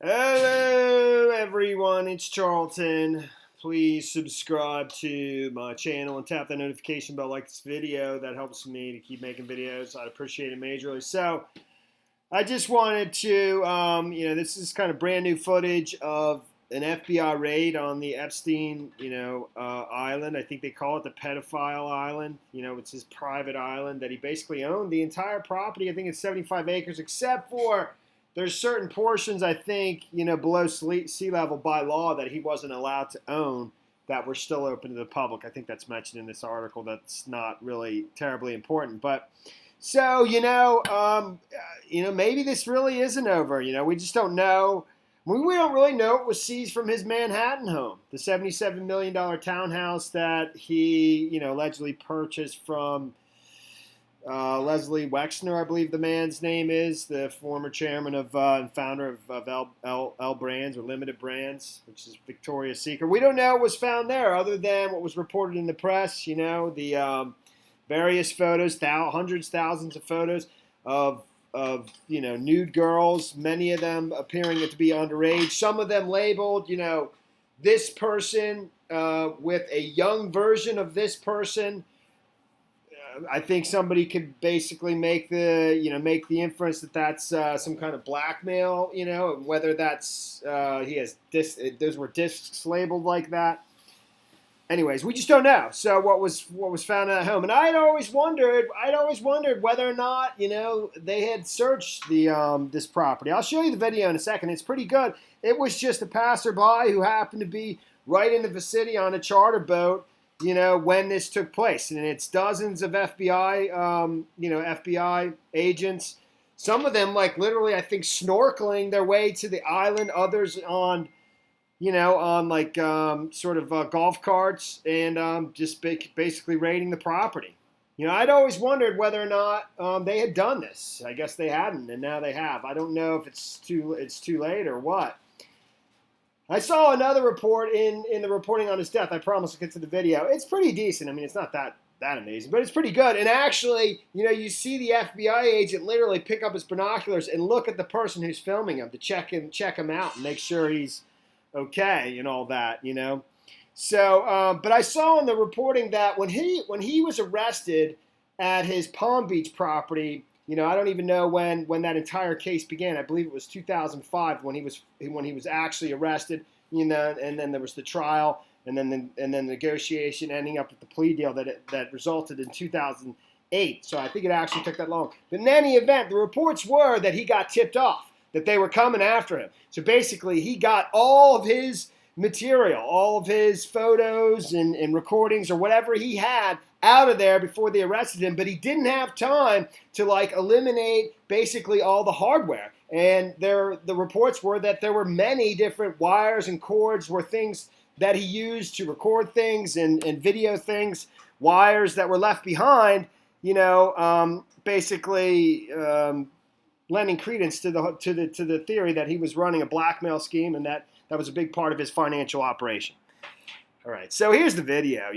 Hello everyone, it's Charlton. Please subscribe to my channel and tap the notification bell, like this video. That helps me to keep making videos. I'd appreciate it majorly. So I just wanted to, this is kind of brand new footage of an FBI raid on the Epstein, island. I think they call it the Pedophile Island. It's his private island that he basically owned the entire property. I think it's 75 acres, except for there's certain portions, I think, below sea level by law that he wasn't allowed to own that were still open to the public. I think that's mentioned in this article. That's not really terribly important, but so maybe this really isn't over. We just don't know. We don't really know what was seized from his Manhattan home, the $77 million townhouse that he, allegedly purchased from Leslie Wexner, I believe the man's name is, the former chairman of and founder of L Brands or Limited Brands, which is Victoria's Secret. We don't know what was found there other than what was reported in the press, the various photos, hundreds, thousands of photos of nude girls, many of them appearing to be underage, some of them labeled, this person with a young version of this person. I think somebody could basically make the inference that that's some kind of blackmail, whether that's he has those were discs labeled like that. Anyways, we just don't know. So what was found at home, and I'd always wondered whether or not they had searched the this property. I'll show you the video in a second. It's pretty good. It was just a passerby who happened to be right in the vicinity on a charter boat, when this took place. And it's dozens of FBI agents, some of them like literally, I think, snorkeling their way to the island, others on, sort of golf carts and just basically raiding the property. I'd always wondered whether or not they had done this. I guess they hadn't, and now they have. I don't know if it's too late or what. I saw another report in the reporting on his death. I promise I'll get to the video. It's pretty decent. I mean, it's not that amazing, but it's pretty good. And actually, you see the FBI agent literally pick up his binoculars and look at the person who's filming him to check him out and make sure he's okay and all that, So, but I saw in the reporting that when he was arrested at his Palm Beach property, I don't even know when that entire case began. I believe it was 2005 when he was actually arrested. And then there was the trial, and then the negotiation, ending up with the plea deal that resulted in 2008. So I think it actually took that long. But in any event, the reports were that he got tipped off, that they were coming after him. So basically, he got all of his material, all of his photos and recordings or whatever he had out of there before they arrested him, but he didn't have time to eliminate basically all the hardware. And the reports were that there were many different wires and cords, were things that he used to record things and video things, wires that were left behind, basically lending credence to the theory that he was running a blackmail scheme, and that was a big part of his financial operation. All right, so here's the video,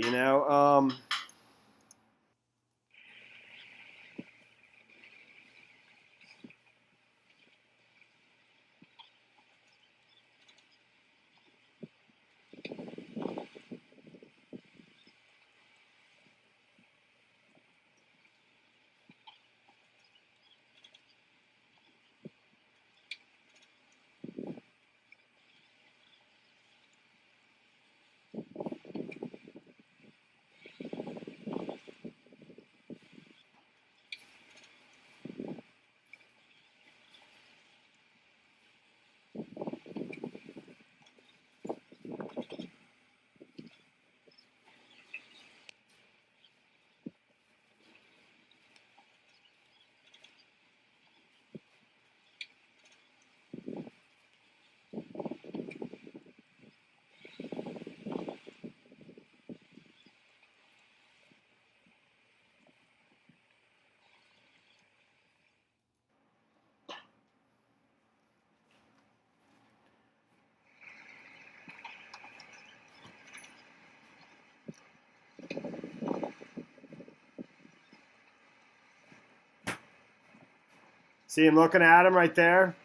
See him looking at him right there?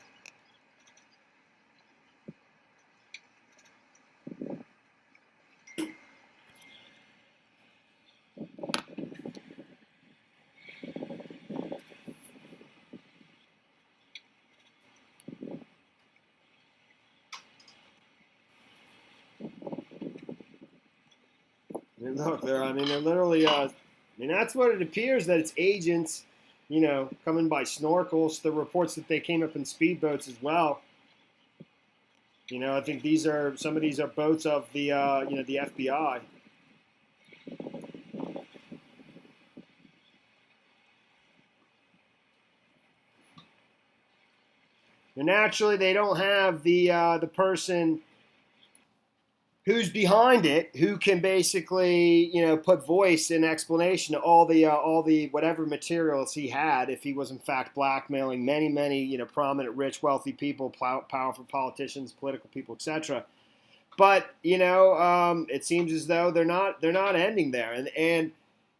And look, they're literally, that's what it appears, that it's agents, coming by snorkels. The reports that they came up in speedboats as well. I think some of these are boats of the, the FBI. And naturally, they don't have the person who's behind it, who can basically, put voice and explanation to all the whatever materials he had, if he was in fact blackmailing many, prominent, rich, wealthy people, powerful politicians, political people, etc. But it seems as though they're not ending there, and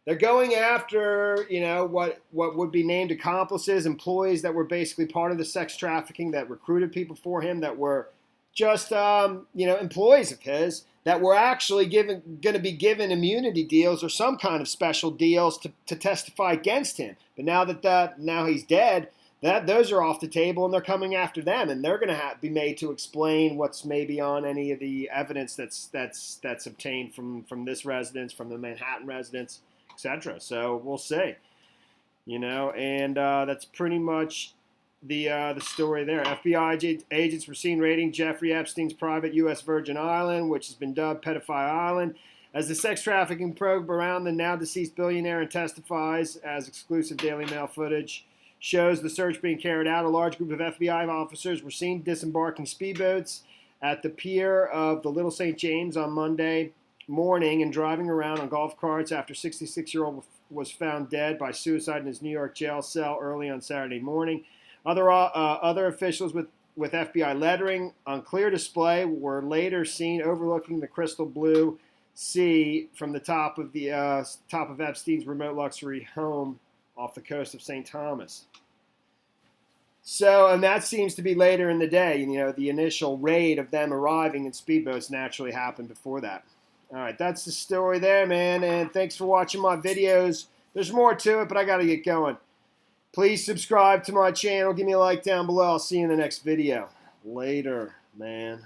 they're going after what would be named accomplices, employees that were basically part of the sex trafficking, that recruited people for him, that were just employees of his, that were actually going to be given immunity deals or some kind of special deals to testify against him. But now he's dead, those are off the table, and they're coming after them, and they're going to be made to explain what's maybe on any of the evidence that's obtained from this residence, from the Manhattan residence, etc. So we'll see, and that's pretty much the story there. FBI agents were seen raiding Jeffrey Epstein's private U.S. Virgin Island, which has been dubbed Pedophile Island, as the sex trafficking probe around the now deceased billionaire and testifies, as exclusive Daily Mail footage shows the search being carried out. A large group of FBI officers were seen disembarking speedboats at the pier of the Little St. James on Monday morning and driving around on golf carts after 66-year-old was found dead by suicide in his New York jail cell early on Saturday morning. Other officials with FBI lettering on clear display were later seen overlooking the crystal blue sea from the top of Epstein's remote luxury home off the coast of St. Thomas. So, and that seems to be later in the day. The initial raid of them arriving in speedboats naturally happened before that. All right, that's the story there, man. And thanks for watching my videos. There's more to it, but I got to get going. Please subscribe to my channel. Give me a like down below. I'll see you in the next video. Later, man.